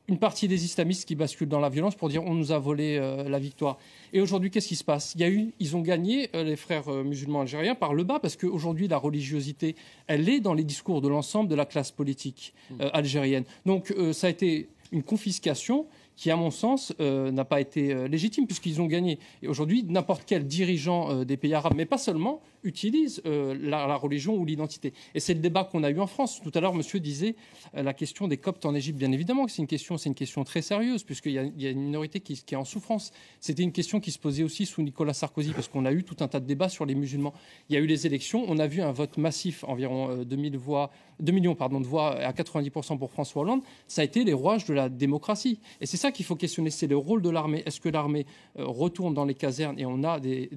[SPEAKER 6] Une partie des islamistes qui basculent dans la violence pour dire on nous a volé la victoire. Et aujourd'hui, qu'est-ce qui se passe? Ils ont gagné, les frères musulmans algériens, par le bas, parce qu'aujourd'hui, la religiosité, elle est dans les discours de l'ensemble de la classe politique algérienne. Donc, ça a été une confiscation qui, à mon sens, n'a pas été légitime, puisqu'ils ont gagné. Et aujourd'hui, n'importe quel dirigeant des pays arabes, mais pas seulement, utilise la religion ou l'identité. Et c'est le débat qu'on a eu en France. Tout à l'heure, monsieur disait la question des Coptes en Égypte. Bien évidemment que c'est une question très sérieuse, puisqu'il y a une minorité qui est en souffrance. C'était une question qui se posait aussi sous Nicolas Sarkozy, parce qu'on a eu tout un tas de débats sur les musulmans. Il y a eu les élections, on a vu un vote massif, environ 2 millions de voix à 90% pour François Hollande. Ça a été les rouages de la démocratie. Et c'est ça qu'il faut questionner, c'est le rôle de l'armée. Est-ce que l'armée retourne dans les casernes et on a des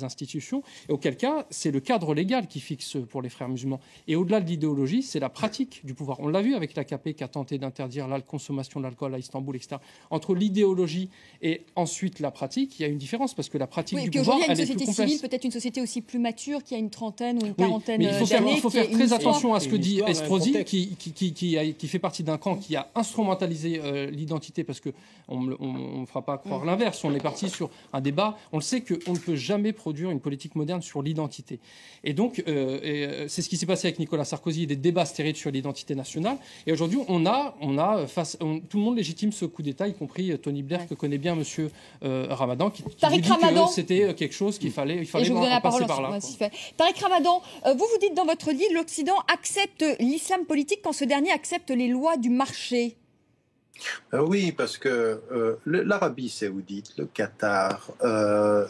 [SPEAKER 6] institutions? Et auquel cas, d'État, c'est le cadre légal qui fixe pour les frères musulmans. Et au-delà de l'idéologie, c'est la pratique du pouvoir. On l'a vu avec l'AKP qui a tenté d'interdire la consommation de l'alcool à Istanbul, etc. Entre l'idéologie et ensuite la pratique, il y a une différence parce que la pratique du pouvoir, elle est plus complexe.
[SPEAKER 1] Aujourd'hui, il y a une société civile, peut-être une société aussi plus mature, qui a une trentaine ou une quarantaine d'années.
[SPEAKER 6] Il faut faire très attention à ce que dit Estrosi, qui fait partie d'un camp qui a instrumentalisé l'identité, parce qu'on ne fera pas croire l'inverse. On est parti sur un débat. On le sait qu'on ne peut jamais produire une politique moderne sur l'identité. Et donc, c'est ce qui s'est passé avec Nicolas Sarkozy, des débats stériles sur l'identité nationale. Et aujourd'hui, tout le monde légitime ce coup d'État, y compris Tony Blair, que connaît bien M. Ramadan, qui dit que c'était quelque chose qu'il fallait passer par là.
[SPEAKER 1] Tariq Ramadan, vous dites dans votre livre, l'Occident accepte l'islam politique quand ce dernier accepte les lois du marché.
[SPEAKER 4] Oui, parce que l'Arabie saoudite, le Qatar,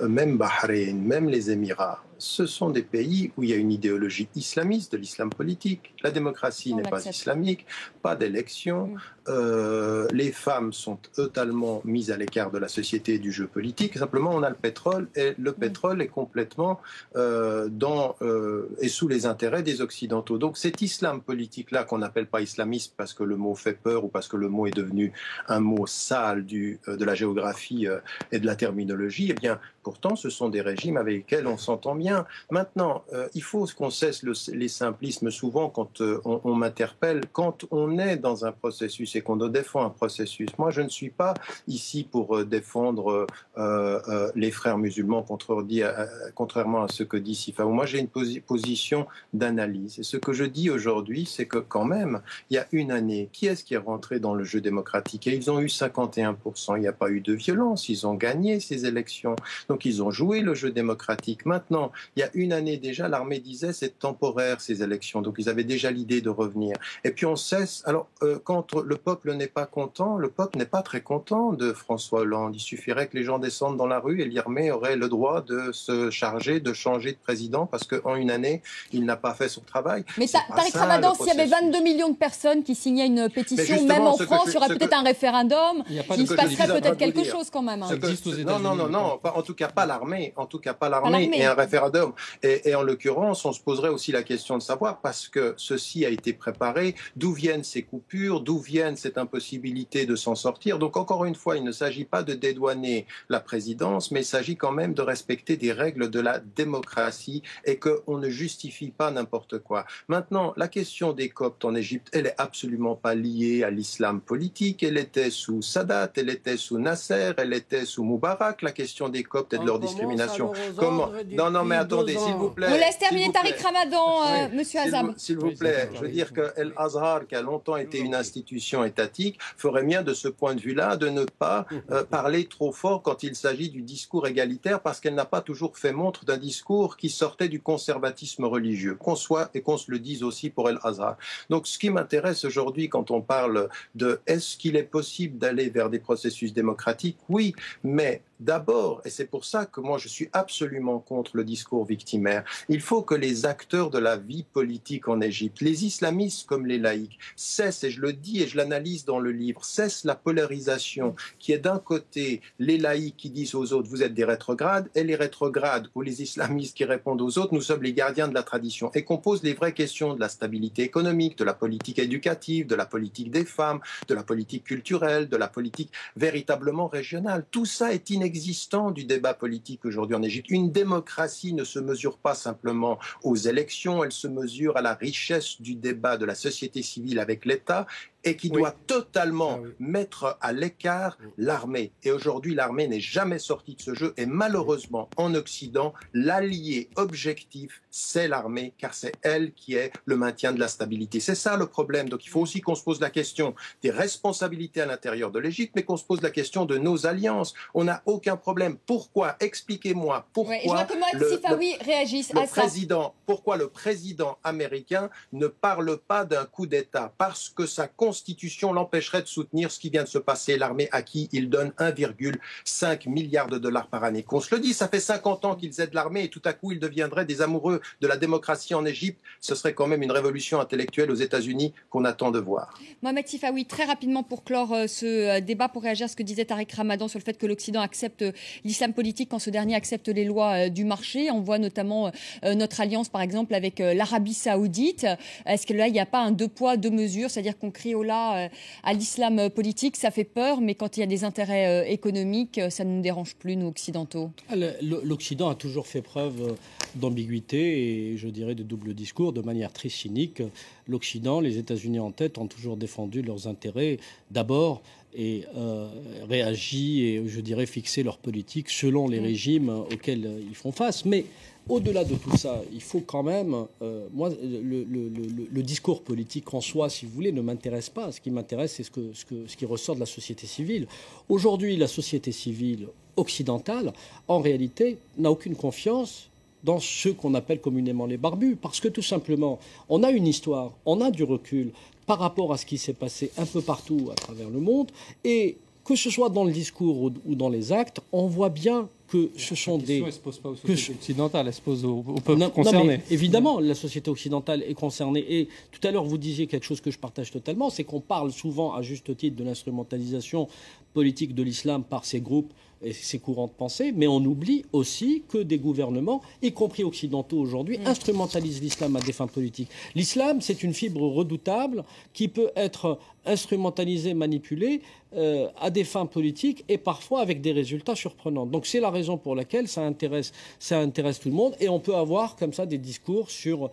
[SPEAKER 4] même Bahreïn, même les Émirats, ce sont des pays où il y a une idéologie islamiste de l'islam politique. La démocratie n'est pas islamique, pas d'élection. Les femmes sont totalement mises à l'écart de la société et du jeu politique. Simplement, on a le pétrole et le pétrole est complètement et sous les intérêts des Occidentaux. Donc cet islam politique-là, qu'on n'appelle pas islamiste parce que le mot fait peur ou parce que le mot est devenu un mot sale de la géographie et de la terminologie, eh bien, pourtant, ce sont des régimes avec lesquels on s'entend bien. Maintenant, il faut qu'on cesse les simplismes. Souvent, quand on m'interpelle, quand on est dans un processus et qu'on défend un processus, moi, je ne suis pas ici pour défendre les frères musulmans, contrairement à ce que dit Sifa. Moi, j'ai une position d'analyse. Et ce que je dis aujourd'hui, c'est que quand même, il y a une année, qui est-ce qui est rentré dans le jeu démocratique? Et ils ont eu 51%. Il n'y a pas eu de violence. Ils ont gagné ces élections. Donc, ils ont joué le jeu démocratique. Maintenant, il y a une année déjà, l'armée disait c'est temporaire ces élections. Donc, ils avaient déjà l'idée de revenir. Et puis, on cesse. Alors, quand le peuple n'est pas content, le peuple n'est pas très content de François Hollande. Il suffirait que les gens descendent dans la rue et l'armée aurait le droit de se charger de changer de président parce qu'en une année, il n'a pas fait son travail.
[SPEAKER 1] Mais Tariq Ramadan, s'il y avait 22 millions de personnes qui signaient une pétition, même en France, il y aurait peut-être un référendum, il se passerait peut-être quelque chose quand même.
[SPEAKER 4] Non, en tout cas pas l'armée. En tout cas pas l'armée et un référendum. Et en l'occurrence, on se poserait aussi la question de savoir, parce que ceci a été préparé, d'où viennent ces coupures, d'où viennent cette impossibilité de s'en sortir. Donc encore une fois, il ne s'agit pas de dédouaner la présidence, mais il s'agit quand même de respecter des règles de la démocratie et qu'on ne justifie pas n'importe quoi. Maintenant, la question des Coptes en Égypte, elle est absolument pas liée à l'islam politique. Elle était sous Sadat, elle était sous Nasser, elle était sous Moubarak. La question des Coptes et de leur discrimination. Comment? Non, mais attendez, s'il vous plaît.
[SPEAKER 1] On laisse terminer Tariq Ramadan, Monsieur Azam.
[SPEAKER 4] S'il vous plaît, je veux dire que El Azhar, qui a longtemps été une institution étatique, ferait bien de ce point de vue-là de ne pas parler trop fort quand il s'agit du discours égalitaire, parce qu'elle n'a pas toujours fait montre d'un discours qui sortait du conservatisme religieux, qu'on se le dise aussi pour El Azhar. Donc, ce qui m'intéresse aujourd'hui, quand on parle de est-ce qu'il est possible d'aller vers des processus démocratiques, oui, mais d'abord, et c'est pour ça que moi je suis absolument contre le discours victimaire, il faut que les acteurs de la vie politique en Égypte, les islamistes comme les laïcs, cessent, et je le dis et je l'analyse dans le livre, cessent la polarisation qui est d'un côté les laïcs qui disent aux autres vous êtes des rétrogrades, et les rétrogrades ou les islamistes qui répondent aux autres nous sommes les gardiens de la tradition, et qu'on pose les vraies questions de la stabilité économique, de la politique éducative, de la politique des femmes, de la politique culturelle, de la politique véritablement régionale. Tout ça est inexistant du débat politique aujourd'hui en Égypte. Une démocratie ne se mesure pas simplement aux élections, elle se mesure à la richesse du débat de la société civile avec l'État et qui doit totalement mettre à l'écart l'armée. Et aujourd'hui, l'armée n'est jamais sortie de ce jeu. Et malheureusement, en Occident, l'allié objectif, c'est l'armée, car c'est elle qui est le maintien de la stabilité. C'est ça le problème. Donc il faut aussi qu'on se pose la question des responsabilités à l'intérieur de l'Égypte, mais qu'on se pose la question de nos alliances. On n'a aucun problème. Pourquoi? Expliquez-moi pourquoi pourquoi le président américain ne parle pas d'un coup d'État? Parce que sa constitution Constitution l'empêcherait de soutenir ce qui vient de se passer. L'armée à qui il donne 1,5 milliard de dollars par année. Qu'on se le dise, ça fait 50 ans qu'ils aident l'armée et tout à coup ils deviendraient des amoureux de la démocratie en Égypte. Ce serait quand même une révolution intellectuelle aux États-Unis qu'on attend de voir.
[SPEAKER 1] Mohamed Sifawi, très rapidement pour clore ce débat, pour réagir à ce que disait Tariq Ramadan sur le fait que l'Occident accepte l'islam politique quand ce dernier accepte les lois du marché. On voit notamment notre alliance, par exemple, avec l'Arabie Saoudite. Est-ce que là, il n'y a pas un deux poids, deux mesures, c'est-à-dire qu'on crie au là à l'islam politique, ça fait peur, mais quand il y a des intérêts économiques, ça ne nous dérange plus, nous, occidentaux?
[SPEAKER 5] L'Occident a toujours fait preuve d'ambiguïté et, je dirais, de double discours de manière très cynique. L'Occident, les États-Unis en tête, ont toujours défendu leurs intérêts d'abord et réagi et, je dirais, fixé leur politique selon les régimes auxquels ils font face. Mais au-delà de tout ça, il faut quand même... moi, le discours politique en soi, si vous voulez, ne m'intéresse pas. Ce qui m'intéresse, c'est ce qui ressort de la société civile. Aujourd'hui, la société civile occidentale, en réalité, n'a aucune confiance dans ce qu'on appelle communément les barbus. Parce que tout simplement, on a une histoire, on a du recul par rapport à ce qui s'est passé un peu partout à travers le monde. Et que ce soit dans le discours ou dans les actes, on voit bien que ce sont des...
[SPEAKER 6] Elle ne se pose pas aux sociétés occidentales, elle se pose aux peuples concernés.
[SPEAKER 5] Non, évidemment, la société occidentale est concernée. Et tout à l'heure, vous disiez quelque chose que je partage totalement, c'est qu'on parle souvent, à juste titre, de l'instrumentalisation politique de l'islam par ces groupes et ces courants de pensée, mais on oublie aussi que des gouvernements, y compris occidentaux aujourd'hui, instrumentalisent l'islam à des fins politiques. L'islam, c'est une fibre redoutable qui peut être instrumentalisée, manipulée à des fins politiques et parfois avec des résultats surprenants. Donc c'est la raison pour laquelle ça intéresse tout le monde et on peut avoir comme ça des discours sur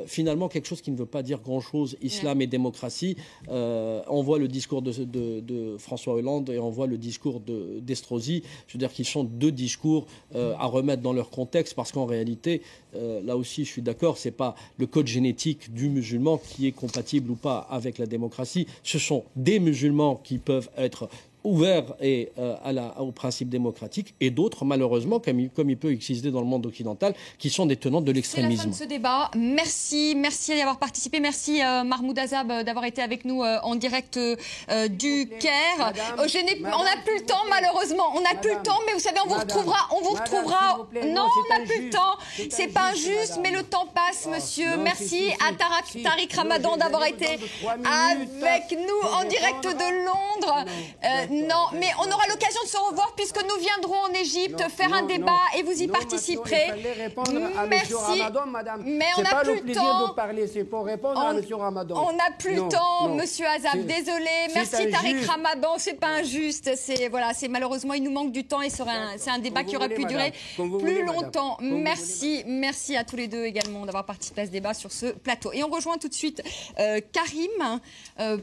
[SPEAKER 5] finalement quelque chose qui ne veut pas dire grand-chose, islam et démocratie. On voit le discours de François Hollande et on voit le discours d'Estrosi. Je veux dire qu'ils sont deux discours à remettre dans leur contexte parce qu'en réalité, là aussi je suis d'accord, c'est pas le code génétique du musulman qui est compatible ou pas avec la démocratie. Ce sont des musulmans qui peuvent être ouverts et, au principe démocratique et d'autres, malheureusement, comme il peut exister dans le monde occidental, qui sont des tenants de l'extrémisme.
[SPEAKER 1] C'est la fin de ce débat. Merci d'y avoir participé. Merci Mahmoud Azab d'avoir été avec nous en direct du Caire. On n'a plus le temps, malheureusement. On n'a plus le temps, mais vous savez, on vous retrouvera. Non, on n'a plus le temps. C'est pas injuste, mais le temps passe, monsieur. Merci à Tariq Ramadan d'avoir été avec nous en direct de Londres. Non, mais on aura l'occasion de se revoir puisque nous viendrons en Égypte faire un débat et vous y participerez. Merci. Mais on n'a plus le temps. On n'a plus le temps, monsieur Azab. Désolé. Merci Tariq Ramadan. C'est pas injuste. C'est malheureusement il nous manque du temps et c'est un débat qui aurait pu durer plus longtemps. Merci à tous les deux également d'avoir participé à ce débat sur ce plateau. Et on rejoint tout de suite Karim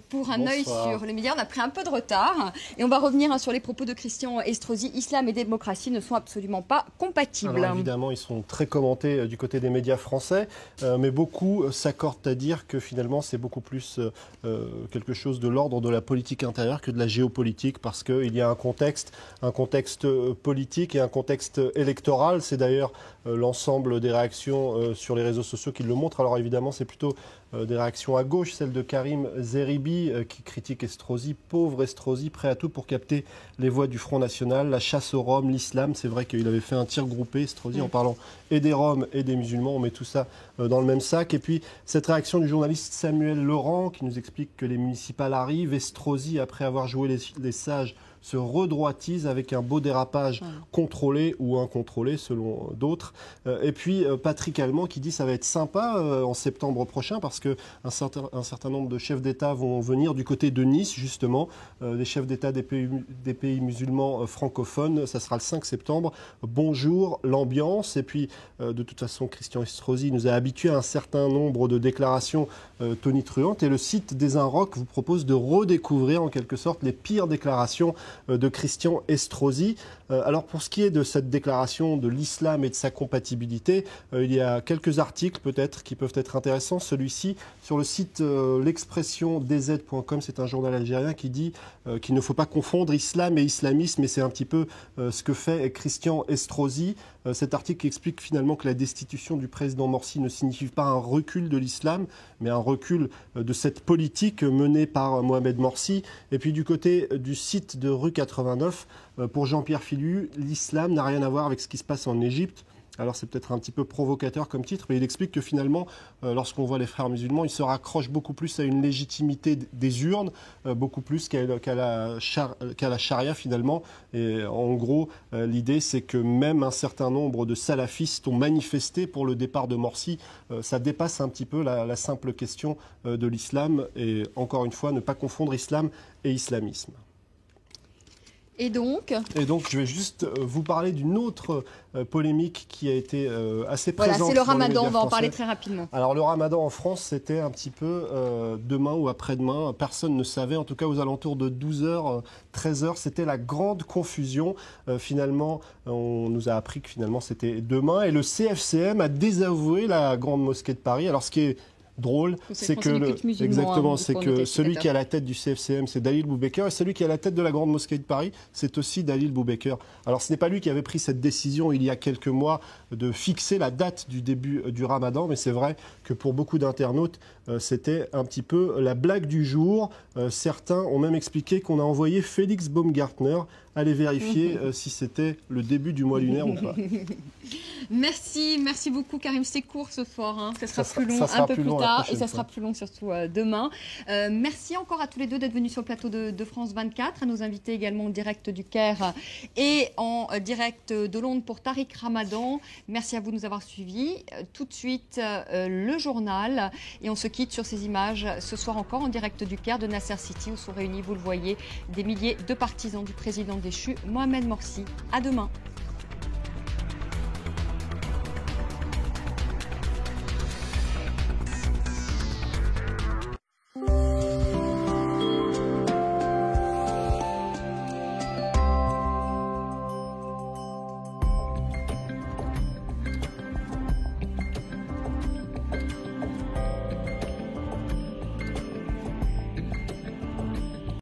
[SPEAKER 1] pour un œil sur les médias. On a pris un peu de retard. Et on va revenir sur les propos de Christian Estrosi. Islam et démocratie ne sont absolument pas compatibles.
[SPEAKER 9] Alors, évidemment, ils sont très commentés du côté des médias français, mais beaucoup s'accordent à dire que finalement, c'est beaucoup plus quelque chose de l'ordre de la politique intérieure que de la géopolitique, parce qu'il y a un contexte politique et un contexte électoral. C'est d'ailleurs l'ensemble des réactions sur les réseaux sociaux qui le montrent. Alors évidemment, c'est plutôt des réactions à gauche, celle de Karim Zeribi qui critique Estrosi, pauvre Estrosi, prêt à tout pour capter les voix du Front National, la chasse aux Roms, l'islam. C'est vrai qu'il avait fait un tir groupé, Estrosi, en parlant et des Roms et des musulmans. On met tout ça dans le même sac. Et puis cette réaction du journaliste Samuel Laurent qui nous explique que les municipales arrivent. Estrosi, après avoir joué les sages, se redroitise avec un beau dérapage contrôlé ou incontrôlé selon d'autres. Et puis Patrick Allemand qui dit ça va être sympa en septembre prochain parce qu'un certain nombre de chefs d'État vont venir du côté de Nice justement, des chefs d'État des pays musulmans francophones. Ça sera le 5 septembre. Bonjour, l'ambiance. Et puis de toute façon Christian Estrosi nous a habitués à un certain nombre de déclarations tonitruantes et le site des Inrocks vous propose de redécouvrir en quelque sorte les pires déclarations de Christian Estrosi. Alors pour ce qui est de cette déclaration de l'islam et de sa compatibilité, il y a quelques articles peut-être qui peuvent être intéressants. Celui-ci sur le site l'expression-dz.com, c'est un journal algérien qui dit qu'il ne faut pas confondre islam et islamisme, et c'est un petit peu ce que fait Christian Estrosi. Cet article explique finalement que la destitution du président Morsi ne signifie pas un recul de l'islam, mais un recul de cette politique menée par Mohamed Morsi. Et puis du côté du site de Rue 89, pour Jean-Pierre Filu, l'islam n'a rien à voir avec ce qui se passe en Égypte. Alors c'est peut-être un petit peu provocateur comme titre, mais il explique que finalement, lorsqu'on voit les frères musulmans, ils se raccrochent beaucoup plus à une légitimité des urnes, beaucoup plus qu'à la charia finalement. Et en gros, l'idée c'est que même un certain nombre de salafistes ont manifesté pour le départ de Morsi. Ça dépasse un petit peu la simple question de l'islam. Et encore une fois, ne pas confondre islam et islamisme. Et donc, je vais juste vous parler d'une autre polémique qui a été assez présente.
[SPEAKER 1] Voilà, c'est le ramadan, on va en parler très rapidement.
[SPEAKER 9] Alors le ramadan en France, c'était un petit peu demain ou après-demain, personne ne savait, en tout cas aux alentours de 12h, 13h, c'était la grande confusion. Finalement, on nous a appris que finalement c'était demain, et le CFCM a désavoué la Grande Mosquée de Paris. Alors ce qui est drôle, c'est que celui qui est à la tête du CFCM, c'est Dalil Boubekir, et celui qui est à la tête de la Grande Mosquée de Paris, c'est aussi Dalil Boubekir. Alors ce n'est pas lui qui avait pris cette décision il y a quelques mois de fixer la date du début du Ramadan, mais c'est vrai que pour beaucoup d'internautes, c'était un petit peu la blague du jour. Certains ont même expliqué qu'on a envoyé Félix Baumgartner aller vérifier si c'était le début du mois lunaire ou pas.
[SPEAKER 1] Merci beaucoup Karim, c'est court ce soir, hein. Ça sera plus long un peu plus tard, et ça sera plus long surtout demain. Merci encore à tous les deux d'être venus sur le plateau de France 24, à nos invités également en direct du Caire et en direct de Londres pour Tariq Ramadan. Merci à vous de nous avoir suivis. Tout de suite le journal, et on se quitte sur ces images ce soir encore en direct du Caire, de Nasser City, où sont réunis, vous le voyez, des milliers de partisans du président déchu Mohamed Morsi. À demain.